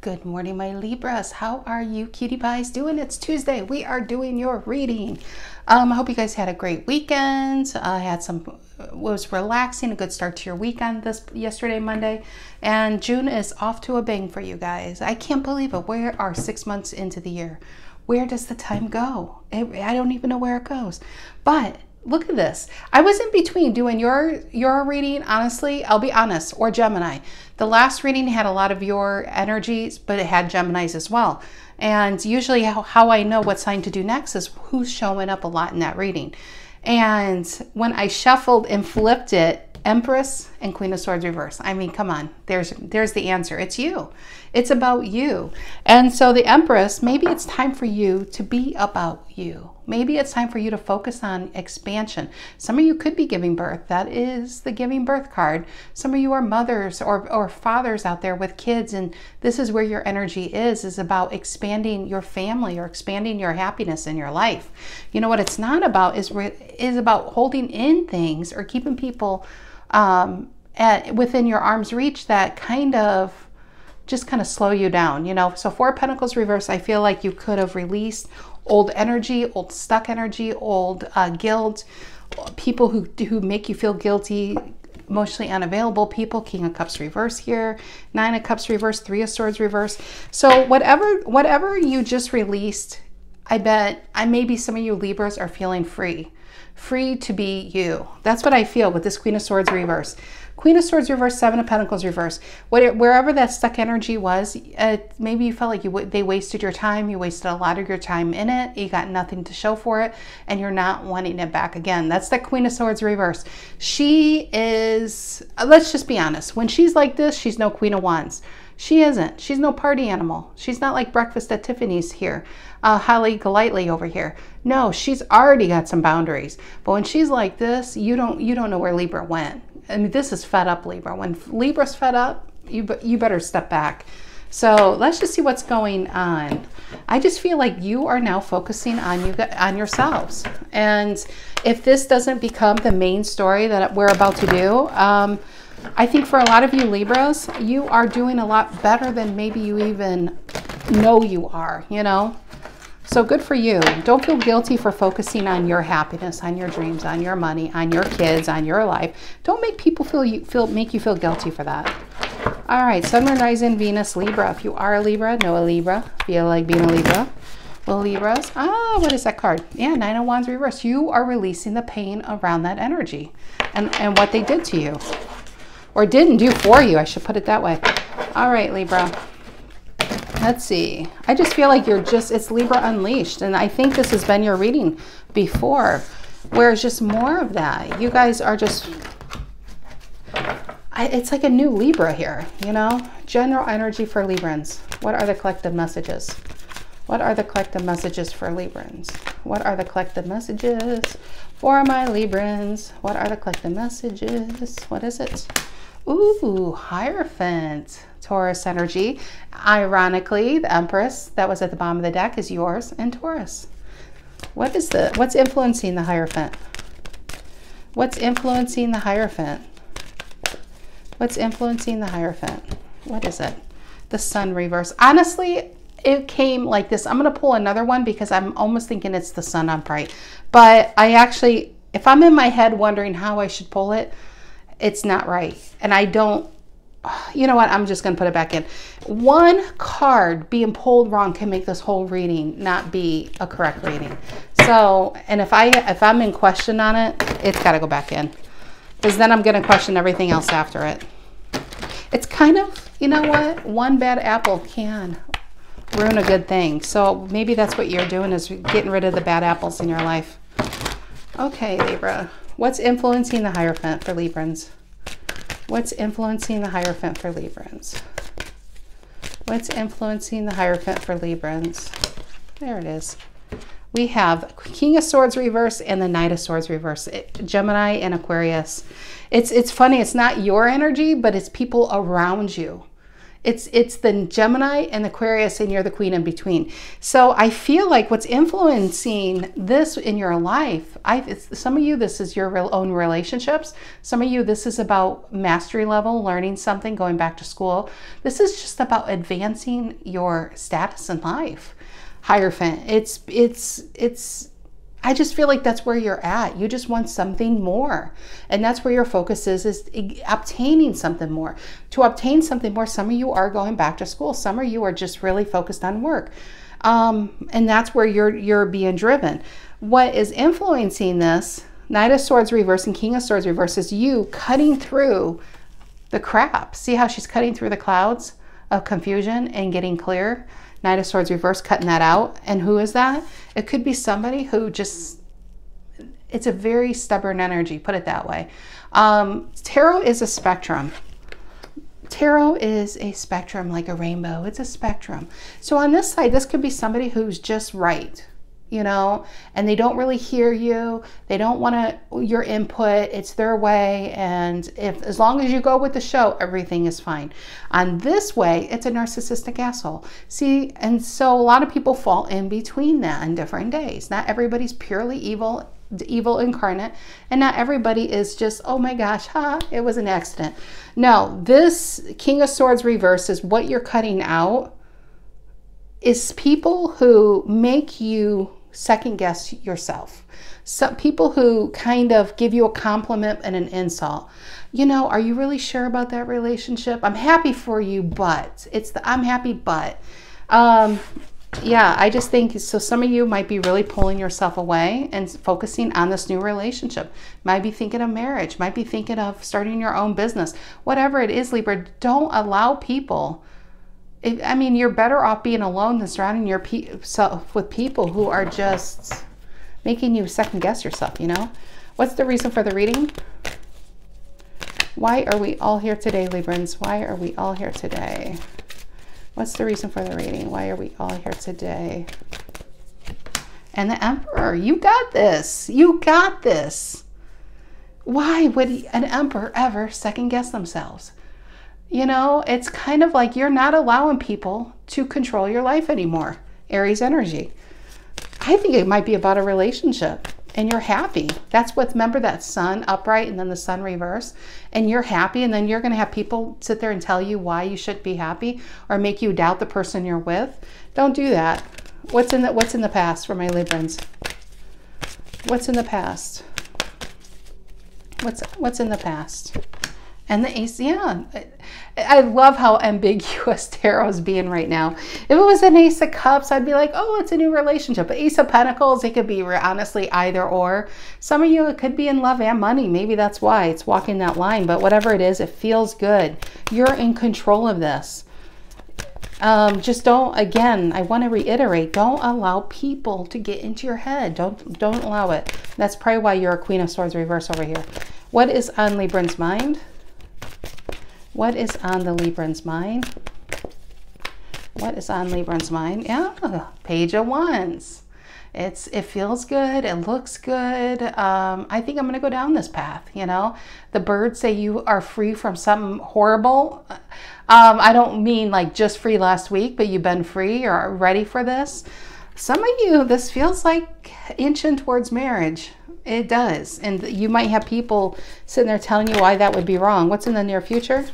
Good morning, my Libras. How are you cutie pies doing? It's Tuesday. We are doing your reading. I hope you guys had a great weekend. Was relaxing, a good start to your weekend yesterday, Monday. And June is off to a bang for you guys. I can't believe it. We are 6 months into the year. Where does the time go? I don't even know where it goes. But look at this. I was in between doing your reading, honestly, I'll be honest, or Gemini. The last reading had a lot of your energies, but it had Geminis as well. And usually how I know what sign to do next is who's showing up a lot in that reading. And when I shuffled and flipped it, Empress and Queen of Swords reverse. I mean, come on, there's the answer. It's you. It's about you. And so the Empress, maybe it's time for you to be about you. Maybe it's time for you to focus on expansion. Some of you could be giving birth. That is the giving birth card. Some of you are mothers or fathers out there with kids, and this is where your energy is about expanding your family or expanding your happiness in your life. You know what it's not about is about holding in things or keeping people within your arm's reach that kind of slow you down, you know. So Four of Pentacles reverse, I feel like you could have released old energy, old stuck energy, old guilt, people who make you feel guilty, emotionally unavailable people. King of Cups reverse here, Nine of Cups reverse, Three of Swords reverse. So whatever you just released, I bet maybe some of you Libras are feeling free to be you. That's what I feel with this Queen of Swords reverse. Queen of Swords reverse, Seven of Pentacles reverse. Wherever that stuck energy was, maybe you felt like they wasted your time. You wasted a lot of your time in it. You got nothing to show for it, and you're not wanting it back again. That's the Queen of Swords reverse. She is, let's just be honest, when she's like this, she's no Queen of Wands. She isn't. She's no party animal. She's not like Breakfast at Tiffany's here. Holly Golightly over here. No, she's already got some boundaries. But when she's like this, you don't know where Libra went. I mean, this is fed up Libra. When Libra's fed up, you better step back. So let's just see what's going on. I just feel like you are now focusing on yourselves. And if this doesn't become the main story that we're about to do, I think for a lot of you Libras, you are doing a lot better than maybe you even know you are, you know? So good for you. Don't feel guilty for focusing on your happiness, on your dreams, on your money, on your kids, on your life. Don't make people make you feel guilty for that. All right, Sun, Moon, Rising, Venus, Libra. If you are a Libra, know a Libra, feel like being a Libra. Well, Libras, what is that card? Yeah, Nine of Wands reverse. You are releasing the pain around that energy and what they did to you. Or didn't do for you, I should put it that way. All right, Libra. Let's see. I just feel like it's Libra Unleashed. And I think this has been your reading before, where it's just more of that. You guys are just, it's like a new Libra here, you know? General energy for Librans. What are the collective messages? What are the collective messages for Librans? What are the collective messages for my Librans? What are the collective messages? What is it? Ooh, Hierophant, Taurus energy. Ironically, the Empress that was at the bottom of the deck is yours and Taurus. What's influencing the Hierophant? What's influencing the Hierophant? What's influencing the Hierophant? What is it? The Sun reverse. Honestly, it came like this. I'm going to pull another one because I'm almost thinking it's the Sun upright. But I actually, if I'm in my head wondering how I should pull it, it's not right. And I don't, you know what? I'm just going to put it back in. One card being pulled wrong can make this whole reading not be a correct reading. So, and if I'm in question on it, it's got to go back in. Because then I'm going to question everything else after it. It's kind of, you know what? One bad apple can ruin a good thing. So maybe that's what you're doing, is getting rid of the bad apples in your life. Okay, Libra. What's influencing the Hierophant for Librans? What's influencing the Hierophant for Librans? What's influencing the Hierophant for Librans? There it is. We have King of Swords reverse and the Knight of Swords reverse. Gemini and Aquarius. It's funny. It's not your energy, but it's people around you. It's the Gemini and the Aquarius, and you're the queen in between. So I feel like what's influencing this in your life, some of you, this is your own relationships. Some of you, this is about mastery level, learning something, going back to school. This is just about advancing your status in life. Hierophant, I just feel like that's where you're at. You just want something more. And that's where your focus is obtaining something more. To obtain something more, some of you are going back to school. Some of you are just really focused on work. And that's where you're being driven. What is influencing this, Knight of Swords reverse and King of Swords reverse, is you cutting through the crap. See how she's cutting through the clouds of confusion and getting clear? Knight of Swords reverse, cutting that out. And who is that? It could be somebody who just, it's a very stubborn energy, put it that way. Tarot is a spectrum. Tarot is a spectrum, like a rainbow. It's a spectrum. So on this side, this could be somebody who's just right, you know, and they don't really hear you. They don't want your input. It's their way. And as long as you go with the show, everything is fine. On this way, it's a narcissistic asshole. See, and so a lot of people fall in between that on different days. Not everybody's purely evil incarnate, and not everybody is just, oh my gosh, it was an accident. No, this King of Swords reverse is what you're cutting out is people who make you second guess yourself. Some people who kind of give you a compliment and an insult. You know, are you really sure about that relationship? I'm happy for you, but it's the I'm happy, but yeah, I just think so. Some of you might be really pulling yourself away and focusing on this new relationship. Might be thinking of marriage, might be thinking of starting your own business. Whatever it is, Libra, don't allow people. I mean, you're better off being alone than surrounding yourself with people who are just making you second guess yourself, you know? What's the reason for the reading? Why are we all here today, Librans? Why are we all here today? What's the reason for the reading? Why are we all here today? And the Emperor, you got this. You got this. Why would an Emperor ever second guess themselves? You know, it's kind of like you're not allowing people to control your life anymore. Aries energy. I think it might be about a relationship and you're happy. That's what, remember that Sun upright and then the Sun reverse, and you're happy, and then you're going to have people sit there and tell you why you should be happy or make you doubt the person you're with. Don't do that. What's in the past for my Librans? What's in the past? What's in the past? And the Ace, yeah. I love how ambiguous tarot is being right now. If it was an Ace of Cups, I'd be like, oh, it's a new relationship. But Ace of Pentacles, it could be honestly either or. Some of you, it could be in love and money. Maybe that's why it's walking that line. But whatever it is, it feels good. You're in control of this. Just don't, again, I want to reiterate, don't allow people to get into your head. Don't allow it. That's probably why you're a Queen of Swords reverse over here. What is on Libran's mind? What is on the Libran's mind? What is on Libran's mind? Yeah, Page of Wands. It feels good. It looks good. I think I'm going to go down this path, you know. The birds say you are free from something horrible. I don't mean like just free last week, but you've been free or ready for this. Some of you, this feels like inching towards marriage. It does. And you might have people sitting there telling you why that would be wrong. What's in the near future?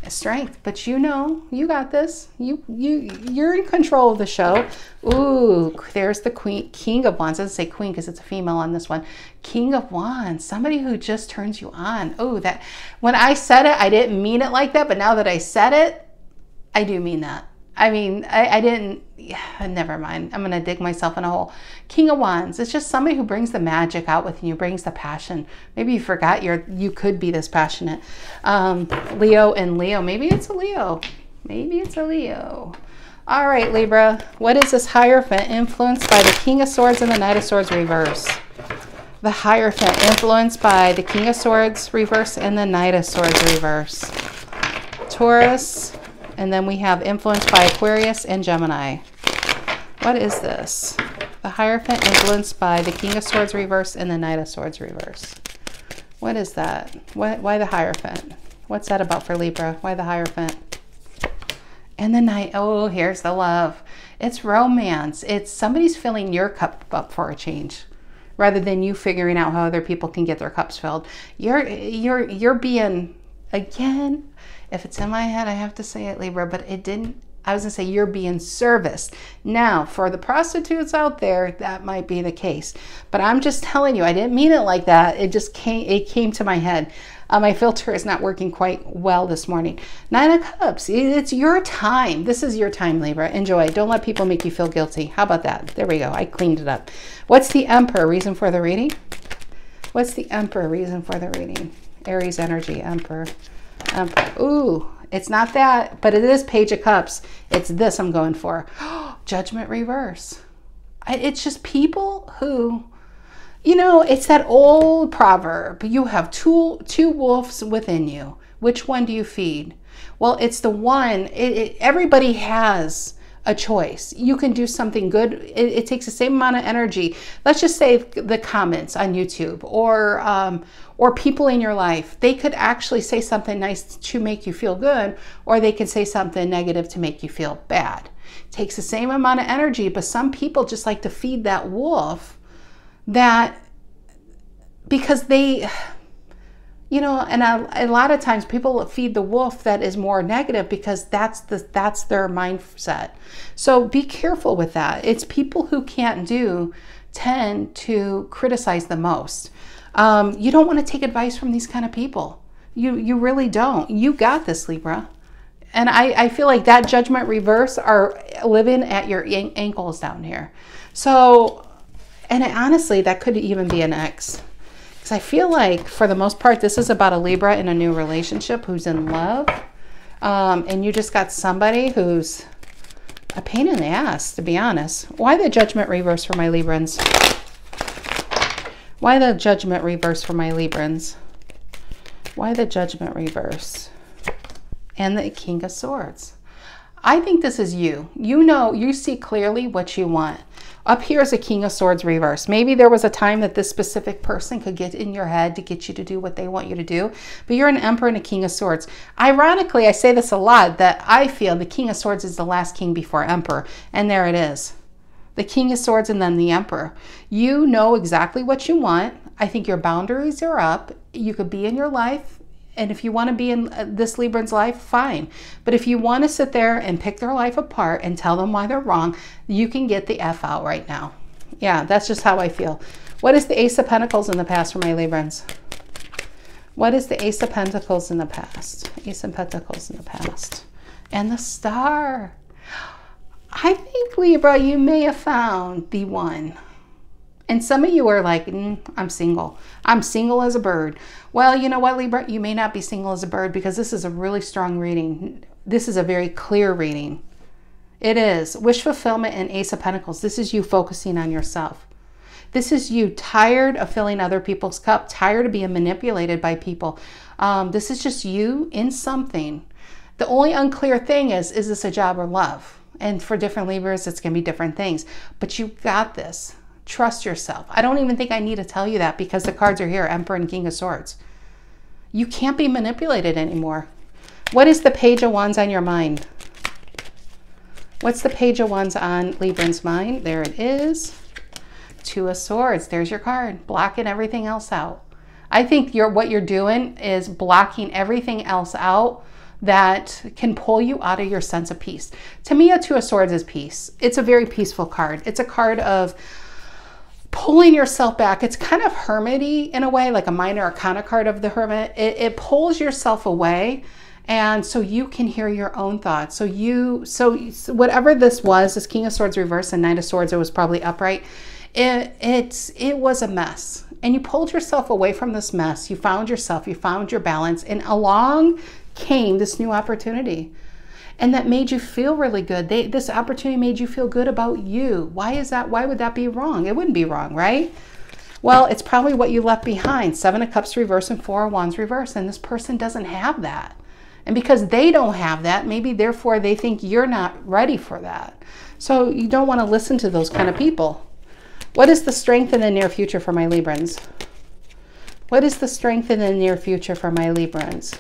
Strength. But you know, you got this. You're in control of the show. Ooh, there's the King of Wands. It doesn't say queen because it's a female on this one. King of Wands. Somebody who just turns you on. Oh, that when I said it, I didn't mean it like that. But now that I said it, I do mean that. I mean, I didn't, yeah, never mind. I'm going to dig myself in a hole. King of Wands. It's just somebody who brings the magic out with you, brings the passion. Maybe you forgot you could be this passionate. Leo and Leo. Maybe it's a Leo. Maybe it's a Leo. All right, Libra. What is this Hierophant influenced by the King of Swords and the Knight of Swords reverse? The Hierophant influenced by the King of Swords reverse and the Knight of Swords reverse. Taurus. And then we have influenced by Aquarius and Gemini. What is this? The Hierophant influenced by the King of Swords reverse and the Knight of Swords reverse. What is that? Why the Hierophant? What's that about for Libra? Why the Hierophant? And the Knight, oh, here's the love. It's romance. It's somebody's filling your cup up for a change, rather than you figuring out how other people can get their cups filled. You're being, again, if it's in my head, I have to say it, Libra, but it didn't. I was gonna say you're being serviced. Now, for the prostitutes out there, that might be the case. But I'm just telling you, I didn't mean it like that. It came to my head. My filter is not working quite well this morning. 9 of Cups, it's your time. This is your time, Libra. Enjoy. Don't let people make you feel guilty. How about that? There we go. I cleaned it up. What's the Emperor? Reason for the reading? What's the Emperor? Reason for the reading? Aries energy, Emperor. Ooh, it's not that, but it is Page of Cups. It's this I'm going for. Judgment reverse. It's just people who, you know, it's that old proverb. You have two wolves within you. Which one do you feed? Well, it's the one, everybody has a choice. You can do something good. It takes the same amount of energy. Let's just say the comments on YouTube or people in your life. They could actually say something nice to make you feel good, or they could say something negative to make you feel bad. It takes the same amount of energy, but some people just like to feed that wolf that, because they, you know, and a lot of times people feed the wolf that is more negative because that's their mindset. So be careful with that. It's people who can't do tend to criticize the most. You don't want to take advice from these kind of people. You really don't. You got this, Libra. And I feel like that Judgment reverse are living at your ankles down here. So, and honestly, that could even be an ex. Because I feel like, for the most part, this is about a Libra in a new relationship who's in love. And you just got somebody who's a pain in the ass, to be honest. Why the Judgment reverse for my Librans? Why the Judgment reverse for my Librans? Why the Judgment reverse? And the King of Swords. I think this is you. You know, you see clearly what you want. Up here is a King of Swords reverse. Maybe there was a time that this specific person could get in your head to get you to do what they want you to do, but you're an Emperor and a King of Swords. Ironically, I say this a lot, that I feel the King of Swords is the last king before Emperor, and there it is. The King of Swords and then the Emperor. You know exactly what you want. I think your boundaries are up. You could be in your life, and if you want to be in this Libran's life, fine. But if you want to sit there and pick their life apart and tell them why they're wrong, you can get the F out right now. Yeah, that's just how I feel. What is the Ace of Pentacles in the past for my Librans? What is the Ace of Pentacles in the past? Ace of Pentacles in the past. And the Star. I think, Libra, you may have found the one. And some of you are like, I'm single. I'm single as a bird. Well, you know what, Libra? You may not be single as a bird, because this is a really strong reading. This is a very clear reading. It is. Wish fulfillment and Ace of Pentacles. This is you focusing on yourself. This is you tired of filling other people's cup, tired of being manipulated by people. This is just you in something. The only unclear thing is this a job or love? And for different Libras, it's going to be different things. But you got this. Trust yourself. I don't even think I need to tell you that, because the cards are here, Emperor and King of Swords. You can't be manipulated anymore. What is the Page of Wands on your mind? What's the Page of Wands on Libran's mind? There it is. Two of Swords. There's your card. Blocking everything else out. I think what you're doing is blocking everything else out that can pull you out of your sense of peace. To me, a Two of Swords is peace. It's a very peaceful card. It's a card of pulling yourself back. It's kind of hermity in a way, like a minor arcana card of the Hermit. It pulls yourself away, and so you can hear your own thoughts. So whatever this was, this King of Swords reverse and Knight of Swords, it was probably upright. It was a mess, and you pulled yourself away from this mess. You found yourself, you found your balance, and along came this new opportunity. And that made you feel really good. This opportunity made you feel good about you. Why is that? Why would that be wrong? It wouldn't be wrong, right? Well, it's probably what you left behind. 7 of Cups reverse and 4 of Wands reverse. And this person doesn't have that. And because they don't have that, maybe therefore they think you're not ready for that. So you don't want to listen to those kind of people. What is the strength in the near future for my Librans? What is the strength in the near future for my Librans?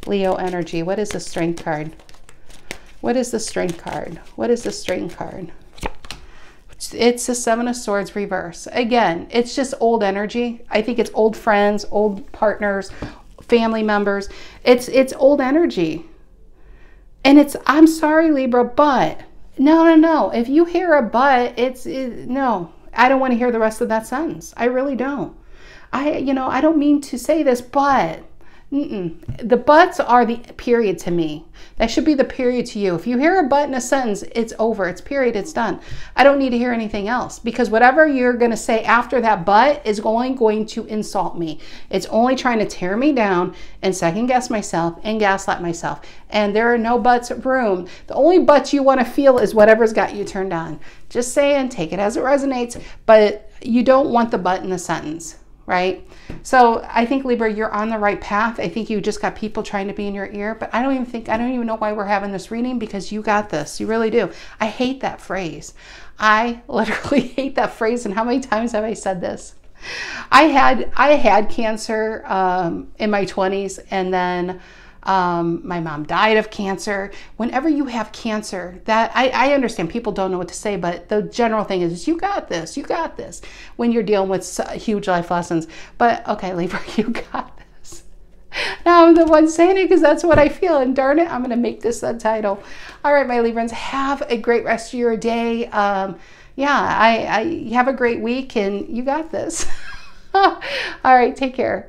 Leo energy. What is the strength card? What is the Strength card? What is the Strength card? It's the Seven of Swords reverse. Again, it's just old energy. I think it's old friends, old partners, family members. It's old energy. And it's, I'm sorry, Libra, but no. If you hear a but, no. I don't want to hear the rest of that sentence. I really don't. I don't mean to say this, but the buts are the period to me. That should be the period to you. If you hear a but in a sentence, it's over. It's period. It's done. I don't need to hear anything else, because whatever you're going to say after that but is going to insult me. It's only trying to tear me down and second guess myself and gaslight myself. And there are no buts room. The only buts you want to feel is whatever's got you turned on. Just saying, take it as it resonates, but you don't want the but in the sentence. Right? So I think, Libra, you're on the right path. I think you just got people trying to be in your ear, but I don't even know why we're having this reading, because you got this. You really do. I hate that phrase. I literally hate that phrase. And how many times have I said this? I had cancer in my 20s, and then my mom died of cancer. Whenever you have cancer, that I understand people don't know what to say, but the general thing is you got this when you're dealing with huge life lessons. But okay, Libra, you got this. Now I'm the one saying it because that's what I feel, and darn it, I'm going to make this the title. All right, my Librans, have a great rest of your day. Yeah, I have a great week, and you got this. All right, take care.